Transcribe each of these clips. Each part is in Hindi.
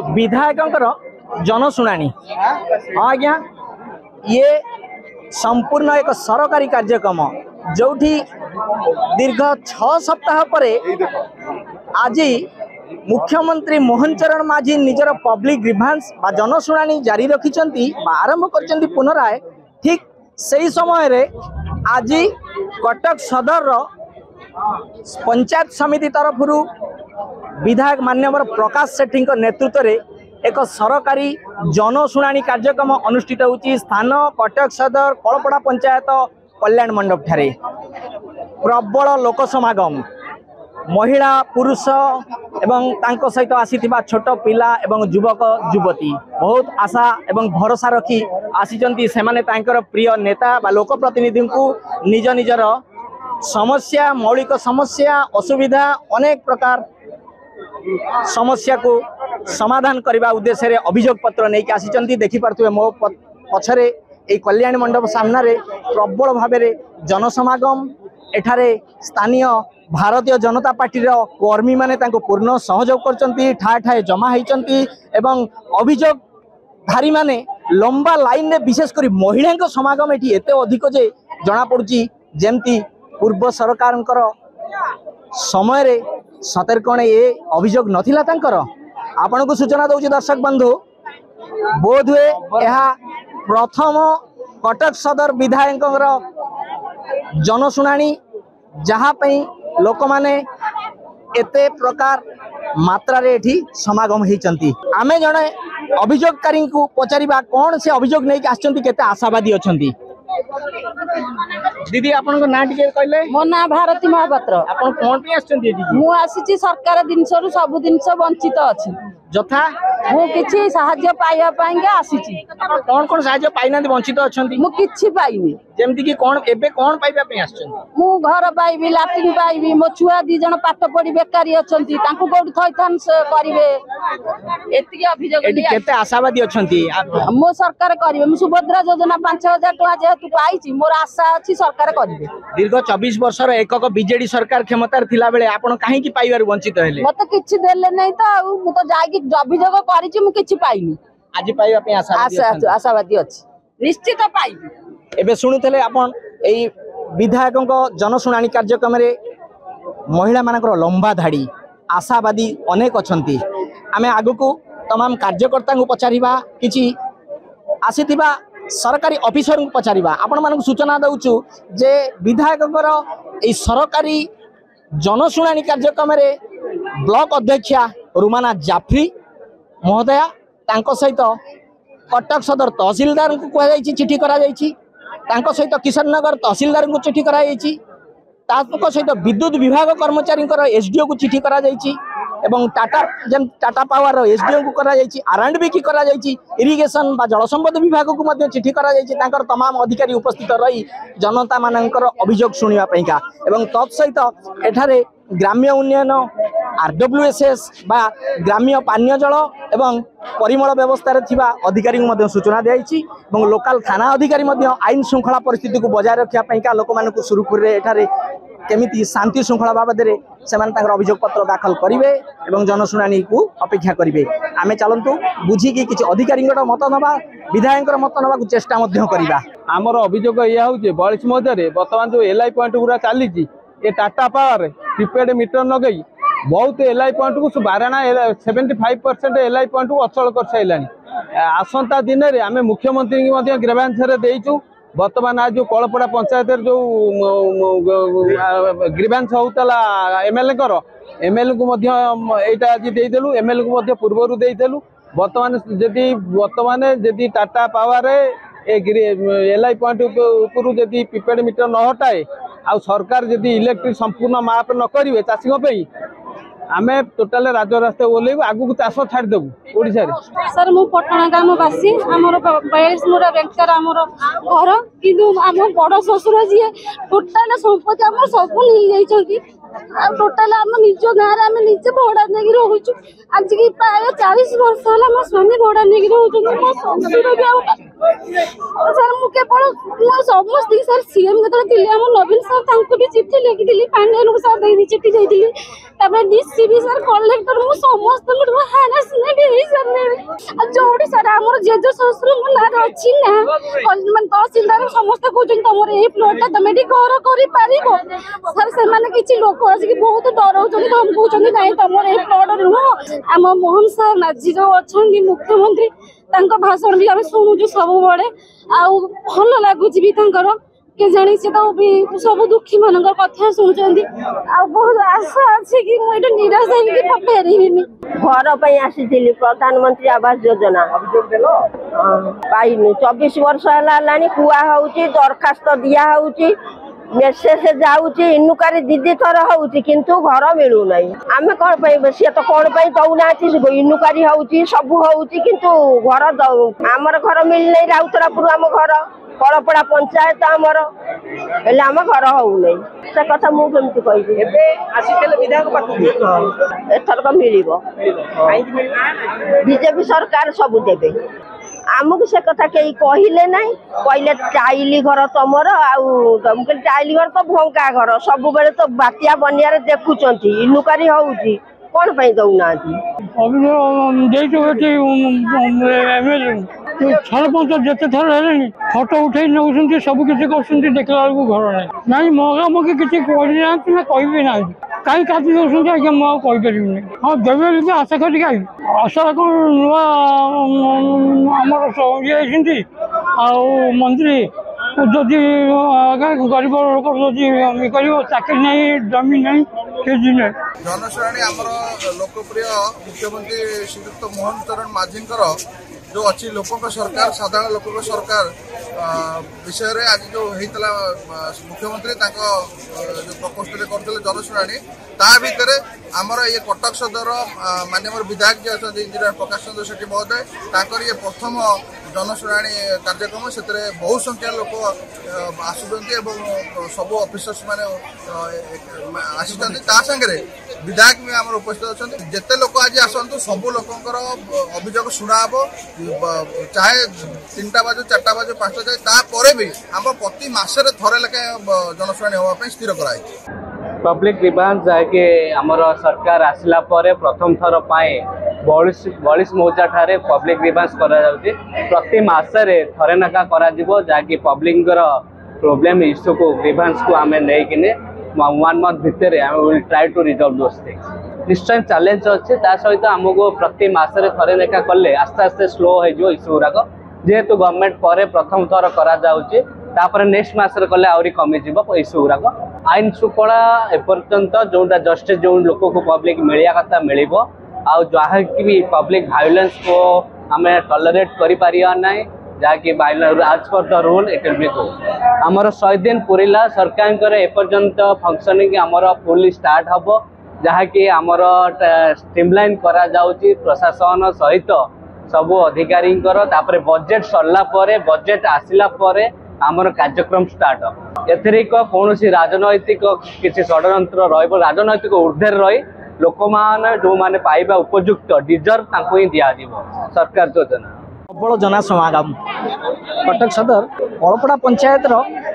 विधायक जनशुणाणी। हाँ आज्ञा, ये संपूर्ण एक सरकारी कार्यक्रम जो दीर्घ 6 सप्ताह पर आज मुख्यमंत्री मोहन चरण माझी निजर पब्लिक ग्रीभांस बा जनशुणाणी जारी रखिंट आरंभ कर पुनराय ठीक से समय रे आज कटक सदर पंचायत समिति तरफ विधायक मान्यवर प्रकाश सेठी नेतृत्व में एक सरकारी जनशुणाणी कार्यक्रम अनुष्ठित होची। स्थान कटक सदर कलपड़ा पंचायत कल्याण मंडप ठारे प्रबल लोक समागम, महिला पुरुष एवं तांको सहित आसीथिबा छोट पिला एवं युवक युवती बहुत आशा एवं भरोसा रखी आसीचंती। सेमाने तांकर प्रिय नेता बा लोक प्रतिनिधि को निज निजर समस्या, मौलिक समस्या, असुविधा, अनेक प्रकार समस्या को समाधान करने उद्देश्य रे अभियोग पत्र नहीं आसी। देखी पार्थे मो पछरे ए कल्याण मंडप सामने प्रबल भाव जनसमागम। एठारे स्थानीय भारतीय जनता पार्टी कर्मी माने पूर्ण सहयोग करचंती, ठाए ठाए जमा होइचंती एवं अभियोगधारी माने लंबा लाइन में विशेषकर महिला समागम एटी एते अधिक जे जना पड़ुची जेमती पूर्व सरकार समय रे सतर कौन ये अभियोग नथिला तांकर। आपण को सूचना दउची दर्शक बंधु, बोध हुए यह प्रथम कटक सदर विधायक जनशुणाणी जहाँ लोक माने एते प्रकार मात्रा रे एठी समागम होइचंती। आमे जणे अभियोगकारी को पचारिबा कौन से अभियोग नहीं आछंती, केते आशावादी अछंती। दीदी आपन को ना टिके कहले? मो ना भारती महापात्र। आपन कोन पे आछंती एठी? मु आसीची सरकार दिनसरु सब दिनस वंचित अछि जथा मु किछि सहाय्य पाइया पाएंगे आसीची। आपन कोन सहाय्य पाइना वंचित अछंती? मु किछि पाइनी। जेमति कि कोन एबे कोन पाइबा पे आछंती? मु घर पाइबी, लैट्रिन पाइबी, मो छुआ 2 जण पाठ पढी बेकारी अछंती, तांको कोड थैथान करिवे, एति अभियोग एटी केते आशावादी अछंती? मो सरकार करिवे। मु सुभद्रा योजना 5000 टका जेतु पाइची, मोर आशा अछि सरकार करिवे। दीर्घ 24 वर्षर एकक बीजेडी सरकार क्षमतार थिला बेले आपण काहे कि पाइबार वंचित हेले? मते किछि देले नै त मु त जाई अभियोग करिछि, मु किछि पाइनी। आज पाइबा पे आशावादी अछि, निश्चित पाइबी। एबे सुनुथले आपण एई विधायकक जनशुणाणी कार्यक्रम रे महिला मानकर लंबा धाड़ी आशावादी अनेक अछंती। आमे आगु को तमाम कार्यकर्ता को पचारिबा, किछि आसीथिबा सरकारी ऑफिसर को पचारिबा। आपण मानक सूचना दउछु जे विधायककर एई सरकारी जनशुणाणी कार्यक्रम रे ब्लॉक अध्यक्षा रुमाना जाफरी महोदया तांको सहित कटक सदर तहसीलदार को कह जाइछि, चिठी करा जाइछि, तांको सहित किशन नगर तहसीलदार को चिठी करा जाइछि, ताको सहित विद्युत विभाग कर्मचारी एसडीओ को चिठी करा जाइछि एवं टाटा पावर एसडीओ को करा जाइछि, आरएंडबी की करा जाइछि, इरिगेशन बा जल संपद विभाग को मध्य चिठी करा जाइछि। तांकर तमाम अधिकारी उपस्थित रही जनता मानकर अभियोग सुनिबा पइका एवं तत्सहित एठारे ग्राम्य उन्नयन आरडब्ल्यूएसएस बा ग्राम्य पानीय जल एवं परिमल व्यवस्था थिबा अधिकारी को सूचना दिखाई और लोकल थाना अधिकारी आईन श्रृंखला परिस्थिति को बजाय रखा लोक मान सुरुखुरी एठारे केमिति शांति श्रृंखला बाबद से अभियोग पत्र दाखल करेंगे और जनशुणाणी को अपेक्षा करेंगे। आम चलतु बुझिकी किसी अधिकारी मत नवा, विधायक मत नवा चेष्टा करवा। आमर अभियोग या हूँ 42 मध्य बर्तमान जो एलआई पॉइंट गुरा चली ये टाटा पावर प्रिपेड मीटर लगे बहुत एलआई पॉइंट को बारणा 75% एलआई पॉइंट को अचल कर सारा। आसंता दिन में आम मुख्यमंत्री की ग्रीवांस देचु। बर्तमान आज जो कलपड़ा पंचायत जो ग्रीवांस होता एमएलए को यहाँ आज देदेलु, एमएलए को पूर्वर देदेलु। बर्तमान जदि टाटा पावर एलआई पॉइंट उपरू जदि प्रिपेड मीटर न हटाए आ सरकार जदि इलेक्ट्रिक संपूर्ण माप न करेंगे चाषी आमे टोटाल राजरास्ता ओल्लैबु, आगु चाष छाड़देबु ओडिसा रे। सर मु पटना ग्रामवासी, आमर 42 मुड़ा बेंकर आमर घर, किंतु आम बड़ ससुर जी टोटाल संपत्ति आम सब नहीं जाइछंती। टोटाल आम निज गाँव आम निजे भड़ा नहीं रोचु। आज की प्राय 40 वर्ष है मो स्वामी भड़ा नहीं रोचुं। मो ससुर भी सर मु केवल समस्त सर सीएम जो नवीन सर भी चिठी लिखी पांडेन सर दे चिठी देती डीसीबी सर कलेक्टर मु समस्त हारासमेंट जो सर आम जेज शशुर नार अच्छी ना तहसीलदार समस्त कहते तुम ये प्लॉटा तुम ये घर कर सर से किसी लोक आसिक बहुत डराऊँ तुम कहते ना तुम ये प्लॉट नुह आम मोहन सर नाजी जो अच्छा मुख्यमंत्री भाषण भी आम शुणुचु सब बड़े आल लगुच भी के जानी से तो भी सब दुखी मान कथा शुणुंट बहुत आशा अच्छी कि मुझे निराश हो फेरबी घर पर आसी प्रधानमंत्री आवास योजना पाइन 24 वर्ष है कुआ हो दरखास्त दिया हो मेसेज जाऊँगी इनुकारी दीदी थर हो किंतु घर मिलूना आम कौन सी तो कौन दौना इनुकारी हो सब हो किंतु घर आमर घर मिलना राउतरापुर आम घर कलपड़ा पंचायत आमर आम घर होना से कथा मुझे कही एथरक मिल बीजेपी सरकार सब देवे आमको से कथा कहीं कहले ना कहले टाइली घर तुमर आमुक टाइली घर तो भंगा घर सब बेले तो बात्या बनिया देखुं इनुकारी हो कौन दौना सरपंच जिते थर है फटो उठे नौ सब किसी कर देखला घर ना मगामगी किसी ना कह ना कहीं काटी दौरान आज्ञा मुझे हाँ देवे आशा कर आशा कौन नुआ ये मंत्री जदि गरीब लोक कर चाकरी नहीं जमी नहीं किसी नहीं जनशुणाणी आमर लोकप्रिय मुख्यमंत्री श्रीयुक्त मोहन चरण माझी जो अच्छी लोकों सरकार साधारण लोकों सरकार विषय रे आज जो होता मुख्यमंत्री जो प्रकोष्ठ करते जनशुणाणी ता भितर आमर ये कटक सदर माननीय विधायक जी अच्छा इंजीनियर प्रकाश चंद्र सेठी महोदय ये प्रथम जनशुणाणी कार्यक्रम से बहु संख्या लोक आसुँच सब ऑफिसर्स माने आसंगे विधायक भी आम उपस्थित अच्छा जिते लोक आज आसतु सब लोकर अभियोग शुणा चाहे 3टा बाजू 4टा बाजू 5टा जाए तापर भी आम प्रति मसरे थरे लेखे जनशुणाणी होगा स्थिर कराई पब्लिक ग्रीवांस जाके आमर सरकार आसला परे प्रथम थर पाए 42 मौजा ठारे पब्लिक ग्रीवांस करा जाउची प्रति मासरे थरे नका करा जिवो जाके पब्लिक प्रॉब्लम इश्यू को ग्रीवांस को आमे नै किने 1 मंथ भितर आमे will try to resolve those things निश्चय चैलेंज अच्छे ता सहित आमको प्रति मासरे थरे लेखा कले आस्ते आस्ते स्लो हो इश्यू गुड़ाक जेहेतु गवर्नमेंट पर प्रथम थर करा जाउची तापर नेक्स्ट मासरे कले आउरी कमी जिवो इश्यू गुड़ाक आईन श्रृंखला एपर्यंत जोटा जस्टिस जो लोक को पब्लिक मिलिया कथा मिलिबो आ जहाँ भी पब्लिक वायलेंस को आम टॉलरेट करिपारिया नाही जहाँकि आज पर the rule it will be good आमर 100 दिन पुरिला सरकार एपर्यंत फंक्शनिंग आमर फुली स्टार्ट हबो जहाँकि आमर स्ट्रीमलाइन करा जाउची प्रशासन सहित सब अधिकारी तापर बजेट सरला परे बजेट आसिला परे आमर कार्यक्रम स्टार्ट हम एथरिक कौन राजनैतिक किसी षड्यंत्र राजनैतिक ऊर्धे रही लोक मैंने जो मैंने पाइबा उपयुक्त डिजर्व ही दिया सरकार योजना प्रबल जनसमागम कटक सदर कलपड़ा पंचायत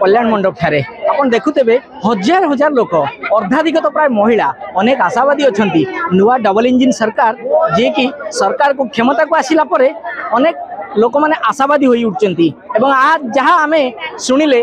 कल्याण मंडप ठारे आपन देखुते हजार हजार लोक अर्धाधिक तो प्राय महिला अनेक आशावादी अच्छा नुआ डबल इंजिन सरकार जे कि सरकार को क्षमता को आसिला परे अनेक लोक मैंने आशावादी हो उठती आज जहाँ आम शुणिले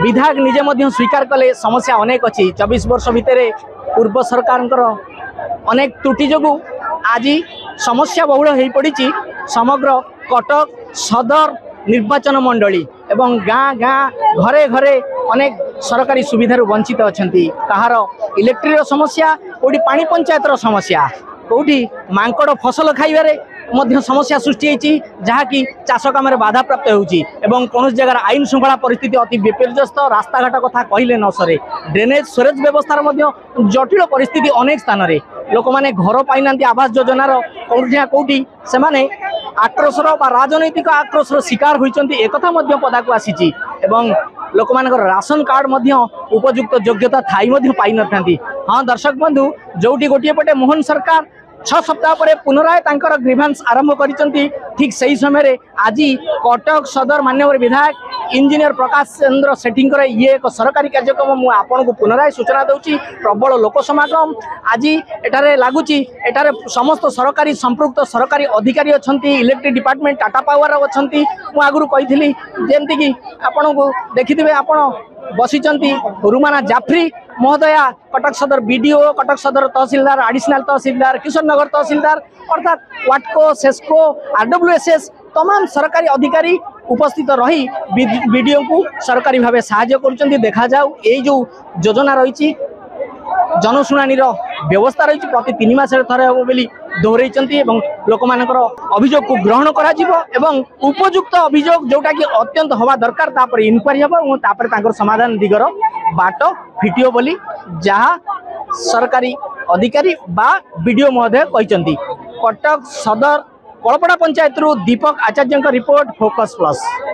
विधायक निजे मध्य स्वीकार कले समस्या अनेक अच्छी 24 वर्ष भितर पूर्व सरकार अनेक त्रुटि जो आज समस्या बहुल हो पड़ी समग्र कटक सदर निर्वाचन मंडली एवं गाँ गाँ घरे घरे अनेक सरकारी सुविधा वंचित अच्छा कहार इलेक्ट्रिक समस्या कौटी पानी पंचायतर समस्या कौटी मांकड़ फसल खाइबारे मध्य समस्या सृष्टि होती जहाँकि चाष कम बाधा प्राप्त होती कौन जगह आईन श्रृंखला परिस्थिति अति विपर्यस्त रास्ताघाट कथा कहले न सरे ड्रेनेज स्टोरेज व्यवस्थार जटिल परिस्थिति अनेक स्थान में लोक मैंने घर पाई आवास योजनार कौटी कौटी से आक्रोशर राजनैतिक आक्रोशर शिकार होती एक पदा को आसी लोक मान राशन कार्ड उपयुक्त योग्यता थाई पाई न था। हाँ दर्शक बंधु जोटी गोटे पटे मोहन सरकार 6 सप्ताह पर पुनराय तांकर ग्रीभांस आरंभ करिसंती। ठीक सही समय आज कटक सदर माननीय विधायक इंजीनियर प्रकाश चंद्र सेठी ये एक सरकारी कार्यक्रम मु आपन को पुनराय सूचना दूची। प्रबल लोक समागम आज एठारे लागुची। एठारे समस्त सरकारी संपृक्त सरकारी अधिकारी अछंती, इलेक्ट्रिक डिपार्टमेंट टाटा पावर अछंती। मु आगुरु कहिथिली जेमति कि आपन को देखिथिबे आपन बसिचंती रुमाना जाफरी महोदया, कटक सदर बीडीओ, कटक सदर तहसीलदार, एडिशनल तहसीलदार, किशोरनगर तहसीलदार अर्थात वाटको, सेस्को, आरडब्ल्यूएसएस तमाम सरकारी अधिकारी उपस्थित रही बीडीओ को सरकारी भाव साहाय्य करुचंती। देखा जाऊ ये जो योजना रही जनशुणानी व्यवस्था रही प्रति 3 मास थे हम बोली दोहराई लोक मानकर अभियोग को ग्रहण करा उपयुक्त अभियोग जोटा कि अत्यंत हवा दरकार तापर इनक्वारी हम समाधान दिगर बाट फिटियो बोली जहाँ सरकारी अधिकारी बा बीडीओ महोदय कहते। कटक सदर कलपड़ा पंचायत दीपक आचार्य रिपोर्ट, फोकस प्लस।